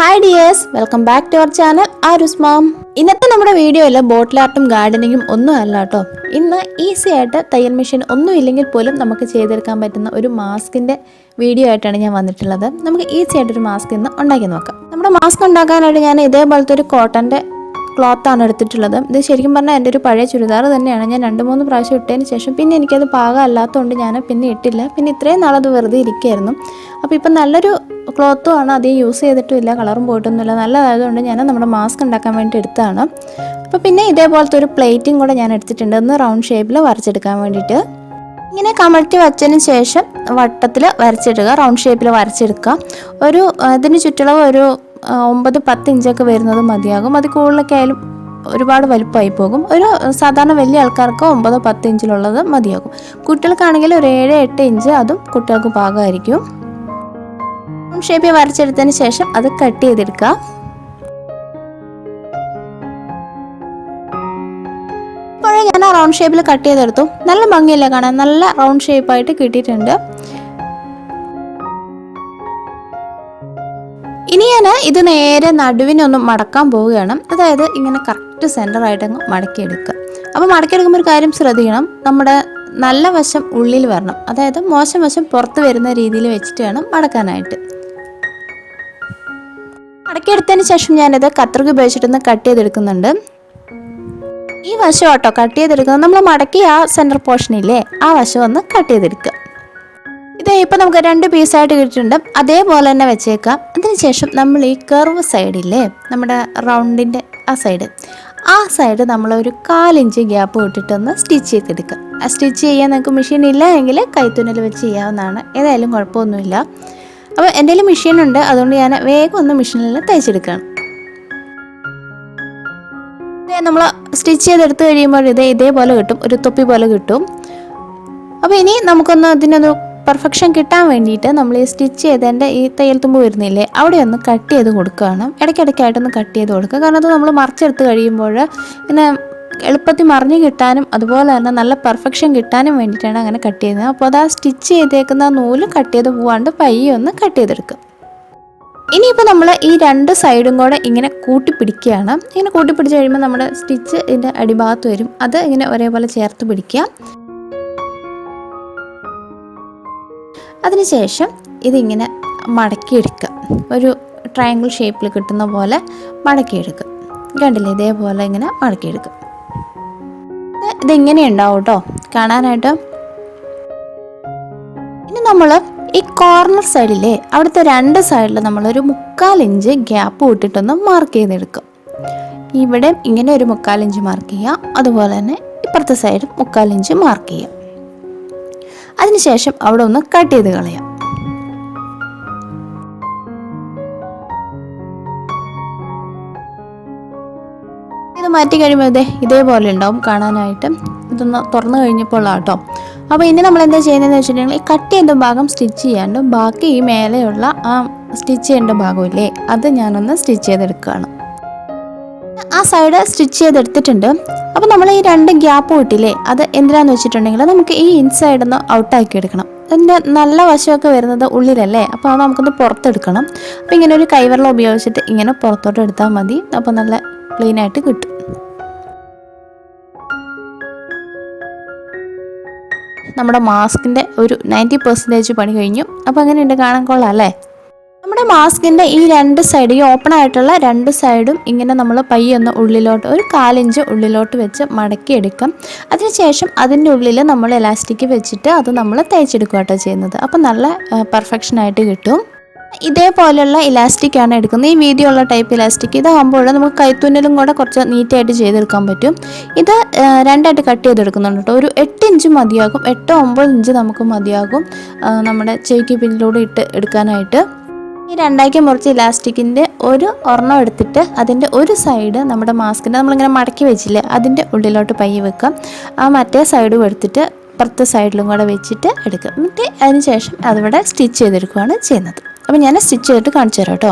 Hi dears, welcome back to our channel Arus Mom. ഇന്നത്തെ നമ്മുടെ വീഡിയോയിൽ ബോട്ടിൽ ആർട്ടും ഗാർഡനിങ്ങും ഒന്നും അല്ല കേട്ടോ. ഇന്ന് ഈസി ആയിട്ട് തയ്യൽ മെഷീൻ ഒന്നും ഇല്ലെങ്കിൽ പോലും നമുക്ക് ചെയ്തെടുക്കാൻ പറ്റുന്ന ഒരു മാസ്കിന്റെ വീഡിയോ ആയിട്ടാണ് ഞാൻ വന്നിട്ടുള്ളത്. നമുക്ക് ഈസി ആയിട്ട് ഒരു മാസ്ക് ഇന്ന് ഉണ്ടാക്കി നോക്കാം. നമ്മുടെ മാസ്ക് ഉണ്ടാക്കാനായിട്ട് ഞാൻ ഇതേപോലത്തെ ഒരു കോട്ടന്റെ ക്ലോത്ത് ആണ് എടുത്തിട്ടുള്ളത്. ഇത് ശരിക്കും പറഞ്ഞാൽ എൻ്റെ ഒരു പഴയ ചുരിദാർ തന്നെയാണ്. ഞാൻ 2-3 പ്രാവശ്യം ഇട്ടതിന് ശേഷം പിന്നെ എനിക്കത് പാകമല്ലാത്തതുകൊണ്ട് ഞാൻ പിന്നെ ഇട്ടില്ല. പിന്നെ ഇത്രയും നാളത് വെറുതെ ഇരിക്കുകയായിരുന്നു. അപ്പോൾ ഇപ്പം നല്ലൊരു ക്ലോത്തും ആണ്, അധികം യൂസ് ചെയ്തിട്ടുമില്ല, കളറും പോയിട്ടൊന്നുമില്ല, നല്ലതായതുകൊണ്ട് ഞാൻ നമ്മുടെ മാസ്ക് ഉണ്ടാക്കാൻ വേണ്ടി എടുത്തതാണ്. അപ്പോൾ പിന്നെ ഇതേപോലത്തെ ഒരു പ്ലേറ്റും കൂടെ ഞാൻ എടുത്തിട്ടുണ്ട്, ഒന്ന് റൗണ്ട് ഷേപ്പിൽ വരച്ചെടുക്കാൻ വേണ്ടിയിട്ട്. ഇങ്ങനെ കമഴ്ത്തി വച്ചതിന് ശേഷം വട്ടത്തിൽ വരച്ചെടുക്കുക, റൗണ്ട് ഷേപ്പിൽ വരച്ചെടുക്കുക. ഇതിന് ചുറ്റളവ് ഒരു 9-10 ഇഞ്ചൊക്കെ വരുന്നത് മതിയാകും. അത് കൂടുതലൊക്കെ ആയാലും ഒരുപാട് വലുപ്പമായി പോകും. ഒരു സാധാരണ വലിയ ആൾക്കാർക്ക് 9-10 ഇഞ്ചിലുള്ളത് മതിയാകും. കുട്ടികൾക്കാണെങ്കിൽ ഒരു 7-8 ഇഞ്ച്, അതും കുട്ടികൾക്ക് പാകമായിരിക്കും. ഷേപ്പിൽ വരച്ചെടുത്തതിന് ശേഷം അത് കട്ട് ചെയ്തെടുക്കുക. ഇപ്പോഴും ഞാൻ ആ റൗണ്ട് ഷേപ്പിൽ കട്ട് ചെയ്തെടുത്തു. നല്ല ഭംഗിയില്ല കാണാൻ, നല്ല റൗണ്ട് ഷേപ്പായിട്ട് കിട്ടിയിട്ടുണ്ട്. ഇനി ഞാൻ ഇത് നേരെ നടുവിനൊന്ന് മടക്കാൻ പോവുകയാണ്. അതായത് ഇങ്ങനെ കറക്റ്റ് സെൻറ്ററായിട്ട് അങ്ങ് മടക്കിയെടുക്കുക. അപ്പോൾ മടക്കിയെടുക്കുമ്പോൾ ഒരു കാര്യം ശ്രദ്ധിക്കണം, നമ്മുടെ നല്ല വശം ഉള്ളിൽ വരണം, അതായത് മോശം വശം പുറത്ത് വരുന്ന രീതിയിൽ വെച്ചിട്ട് വേണം മടക്കാനായിട്ട്. മടക്കിയെടുത്തതിന് ശേഷം ഞാനിത് കത്രിക ഉപയോഗിച്ചിട്ടൊന്ന് കട്ട് ചെയ്തെടുക്കുന്നുണ്ട്. ഈ വശം കേട്ടോ കട്ട് ചെയ്തെടുക്കുന്നത്, നമ്മൾ മടക്കി ആ സെൻറ്റർ പോർഷനില്ലേ ആ വശം ഒന്ന് കട്ട് ചെയ്തെടുക്കുക. ഇത് ഇപ്പോൾ നമുക്ക് 2 പീസായിട്ട് കിട്ടിയിട്ടുണ്ട്. അതേപോലെ തന്നെ വെച്ചേക്കാം. അതിനുശേഷം നമ്മൾ ഈ കർവ് സൈഡില്ലേ, നമ്മുടെ റൗണ്ടിൻ്റെ ആ സൈഡ് നമ്മൾ ഒരു 1/4 ഇഞ്ച് ഗ്യാപ്പ് വിട്ടിട്ടൊന്ന് സ്റ്റിച്ച് ചെയ്തെടുക്കുക. ആ സ്റ്റിച്ച് ചെയ്യാൻ നിങ്ങൾക്ക് മെഷീൻ ഇല്ല എങ്കിൽ കൈത്തുന്നൽ വെച്ച് ചെയ്യാവുന്നതാണ്, ഏതായാലും കുഴപ്പമൊന്നുമില്ല. അപ്പോൾ എൻ്റെ കയ്യിൽ മെഷീനുണ്ട്, അതുകൊണ്ട് ഞാൻ വേഗം ഒന്ന് മെഷീനിൽ തയ്ച്ചെടുക്കുകയാണ്. നമ്മൾ സ്റ്റിച്ച് ചെയ്തെടുത്ത് കഴിയുമ്പോൾ ഇതേപോലെ കിട്ടും, ഒരു തൊപ്പി പോലെ കിട്ടും. അപ്പോൾ ഇനി നമുക്കൊന്ന് ഇതിനൊന്ന് പെർഫെക്ഷൻ കിട്ടാൻ വേണ്ടിയിട്ട് നമ്മൾ ഈ സ്റ്റിച്ച് ചെയ്തതിൻ്റെ ഈ തയ്യൽ തുമ്പ് വരുന്നില്ലേ അവിടെ ഒന്ന് കട്ട് ചെയ്ത് കൊടുക്കുകയാണ്. ഇടയ്ക്കിടയ്ക്കായിട്ടൊന്ന് കട്ട് ചെയ്ത് കൊടുക്കുക. കാരണം അത് നമ്മൾ മറിച്ചെടുത്ത് കഴിയുമ്പോൾ ഇങ്ങനെ എളുപ്പത്തിൽ മറിഞ്ഞ് കിട്ടാനും അതുപോലെ തന്നെ നല്ല പെർഫെക്ഷൻ കിട്ടാനും വേണ്ടിയിട്ടാണ് അങ്ങനെ കട്ട് ചെയ്യുന്നത്. അപ്പോൾ അത് ആ സ്റ്റിച്ച് ചെയ്തേക്കുന്ന നൂല് കട്ട് ചെയ്ത് പോകാണ്ട് പയ്യെ ഒന്ന് കട്ട് ചെയ്തെടുക്കുക. ഇനിയിപ്പോൾ നമ്മൾ ഈ 2 സൈഡും കൂടെ ഇങ്ങനെ കൂട്ടിപ്പിടിക്കുകയാണ്. ഇങ്ങനെ കൂട്ടിപ്പിടിച്ച് കഴിയുമ്പോൾ നമ്മുടെ സ്റ്റിച്ച് ഇതിൻ്റെ അടിഭാഗത്ത് വരും, അത് ഇങ്ങനെ ഒരേപോലെ ചേർത്ത് പിടിക്കുക. അതിനുശേഷം ഇതിങ്ങനെ മടക്കിയെടുക്കുക, ഒരു ട്രയാങ്കിൾ ഷേപ്പിൽ കിട്ടുന്ന പോലെ മടക്കിയെടുക്കുക. കണ്ടില്ലേ, ഇതേപോലെ ഇങ്ങനെ മടക്കിയെടുക്കുക. ഇതിങ്ങനെ ഉണ്ടാവും കേട്ടോ കാണാനായിട്ട്. ഇനി നമ്മൾ ഈ കോർണർ സൈഡിലെ അവിടുത്തെ 2 സൈഡിൽ നമ്മളൊരു 1/4 ഇഞ്ച് ഗ്യാപ്പ് വിട്ടിട്ടൊന്ന് മാർക്ക് ചെയ്തെടുക്കുക. ഇവിടെ ഇങ്ങനെ ഒരു 1/4 ഇഞ്ച് മാർക്ക് ചെയ്യുക, അതുപോലെ തന്നെ ഇപ്പുറത്തെ സൈഡ് 1/4 ഇഞ്ച് മാർക്ക് ചെയ്യുക. അതിനുശേഷം അവിടെ ഒന്ന് കട്ട് ചെയ്ത് കളയാം. ഇത് മാറ്റി കഴിയുമ്പോൾ ഇതേപോലെ ഉണ്ടാവും കാണാനായിട്ട്. ഇതൊന്ന് തുറന്നു കഴിഞ്ഞപ്പോൾ കേട്ടോ. അപ്പോൾ ഇനി നമ്മൾ എന്താ ചെയ്യുന്നതെന്ന് വെച്ചിട്ടുണ്ടെങ്കിൽ ഈ കട്ട് ചെയ്യേണ്ട ഭാഗം സ്റ്റിച്ച് ചെയ്യാണ്ട് ബാക്കി ഈ മേലെയുള്ള ആ സ്റ്റിച്ച് ചെയ്യേണ്ട ഭാഗമില്ലേ അത് ഞാനൊന്ന് സ്റ്റിച്ച് ചെയ്തെടുക്കുകയാണ്. ആ സൈഡ് സ്റ്റിച്ച് ചെയ്തെടുത്തിട്ടുണ്ട്. അപ്പോൾ നമ്മൾ ഈ 2 ഗ്യാപ്പ് വിട്ടില്ലേ അത് എന്തിനാന്ന് വെച്ചിട്ടുണ്ടെങ്കിൽ നമുക്ക് ഈ ഇൻസൈഡ് ഒന്ന് ഔട്ടാക്കി എടുക്കണം. അതിൻ്റെ നല്ല വശമൊക്കെ വരുന്നത് ഉള്ളിലല്ലേ, അപ്പോൾ അത് നമുക്കൊന്ന് പുറത്തെടുക്കണം. അപ്പോൾ ഇങ്ങനെ ഒരു കൈവിരൽ ഉപയോഗിച്ചിട്ട് ഇങ്ങനെ പുറത്തോട്ട് എടുത്താൽ മതി. അപ്പോൾ നല്ല ക്ലീൻ ആയിട്ട് കിട്ടും. നമ്മുടെ മാസ്കിൻ്റെ ഒരു 90% പണി കഴിഞ്ഞു. അപ്പോൾ അങ്ങനെയുണ്ട്, കാണാൻ കൊള്ളാം അല്ലേ? നമ്മുടെ മാസ്കിൻ്റെ ഈ 2 സൈഡ്, ഈ ഓപ്പൺ ആയിട്ടുള്ള 2 സൈഡും ഇങ്ങനെ നമ്മൾ പയ്യെ ഒന്ന് ഉള്ളിലോട്ട് ഒരു 1/4 ഇഞ്ച് ഉള്ളിലോട്ട് വെച്ച് മടക്കിയെടുക്കാം. അതിനുശേഷം അതിൻ്റെ ഉള്ളിൽ നമ്മൾ എലാസ്റ്റിക് വെച്ചിട്ട് അത് നമ്മൾ തയ്ച്ചെടുക്കുക കേട്ടോ ചെയ്യുന്നത്. അപ്പം നല്ല പെർഫെക്ഷനായിട്ട് കിട്ടും. ഇതേപോലെയുള്ള ഇലാസ്റ്റിക്കാണ് എടുക്കുന്നത്, ഈ വീതിയുള്ള ടൈപ്പ് ഇലാസ്റ്റിക്. ഇതാകുമ്പോൾ നമുക്ക് കൈത്തുന്നലും കൂടെ കുറച്ച് നീറ്റായിട്ട് ചെയ്തെടുക്കാൻ പറ്റും. ഇത് 2ആയിട്ട് കട്ട് ചെയ്തെടുക്കുന്നുണ്ട് കേട്ടോ. ഒരു 8 ഇഞ്ച് മതിയാകും, 8-9 ഇഞ്ച് നമുക്ക് മതിയാകും നമ്മുടെ ചെവിക്ക് പിന്നിലൂടെ ഇട്ട് എടുക്കാനായിട്ട്. ഈ 2ആക്കി മുറിച്ച് ഇലാസ്റ്റിക്കിൻ്റെ ഒരെണ്ണം എടുത്തിട്ട് അതിൻ്റെ ഒരു സൈഡ് നമ്മുടെ മാസ്കിൻ്റെ നമ്മളിങ്ങനെ മടക്കി വെച്ചില്ലേ അതിൻ്റെ ഉള്ളിലോട്ട് പയ്യെ വെക്കാം. ആ മറ്റേ സൈഡും എടുത്തിട്ട് ഇപ്പുറത്തെ സൈഡിലും കൂടെ വെച്ചിട്ട് എടുക്കുക. എന്നിട്ട് അതിന് ശേഷം അതിവിടെ സ്റ്റിച്ച് ചെയ്തെടുക്കുകയാണ് ചെയ്യുന്നത്. അപ്പോൾ ഞാൻ സ്റ്റിച്ച് ചെയ്തിട്ട് കാണിച്ചു തരാം കേട്ടോ.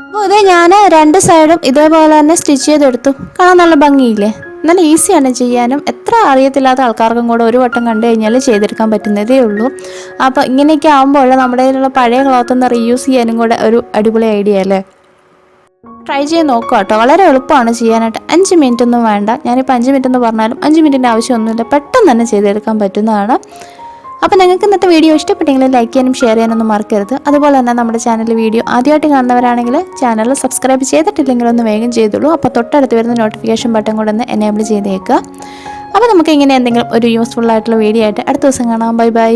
അപ്പോൾ ഇത് ഞാൻ 2 സൈഡും ഇതേപോലെ തന്നെ സ്റ്റിച്ച് ചെയ്തെടുത്തു. കാണാൻ നല്ല ഭംഗിയില്ലേ, നല്ല ഈസിയാണ് ചെയ്യാനും. എത്ര അറിയത്തില്ലാത്ത ആൾക്കാർക്കും കൂടെ ഒരു വട്ടം കണ്ടു കഴിഞ്ഞാൽ ചെയ്തെടുക്കാൻ പറ്റുന്നതേ ഉള്ളൂ. അപ്പോൾ ഇങ്ങനെയൊക്കെ ആകുമ്പോൾ നമ്മുടെ കയ്യിലുള്ള പഴയ ക്ലോത്തൊന്ന് റീയൂസ് ചെയ്യാനും കൂടെ ഒരു അടിപൊളി ഐഡിയ അല്ലേ. ട്രൈ ചെയ്ത് നോക്കുക കേട്ടോ. വളരെ എളുപ്പമാണ് ചെയ്യാനായിട്ട്. 5 മിനിറ്റ് ഒന്നും വേണ്ട. ഞാനിപ്പോൾ 5 മിനിറ്റ് എന്ന് പറഞ്ഞാലും 5 മിനിറ്റിൻ്റെ ആവശ്യമൊന്നുമില്ല, പെട്ടെന്ന് തന്നെ ചെയ്തെടുക്കാൻ പറ്റുന്നതാണ്. അപ്പോൾ നിങ്ങൾക്ക് ഇന്നത്തെ വീഡിയോ ഇഷ്ടപ്പെട്ടെങ്കിൽ ലൈക്ക് ചെയ്യാനും ഷെയർ ചെയ്യാനൊന്നും മറക്കരുത്. അതുപോലെ തന്നെ നമ്മുടെ ചാനൽ വീഡിയോ ആദ്യമായിട്ട് കാണുന്നവരാണെങ്കിൽ ചാനൽ സബ്സ്ക്രൈബ് ചെയ്തിട്ടില്ലെങ്കിൽ ഒന്ന് വേഗം ചെയ്തോളൂ. അപ്പോൾ തൊട്ടടുത്ത് വരുന്ന നോട്ടിഫിക്കേഷൻ ബട്ടൺ കൂടെ ഒന്ന് എനേബിൾ ചെയ്തേക്കുക. അപ്പോൾ നമുക്ക് ഇങ്ങനെ എന്തെങ്കിലും ഒരു യൂസ്ഫുൾ ആയിട്ടുള്ള വീഡിയോ ആയിട്ട് അടുത്ത ദിവസം കാണാം. Bye bye.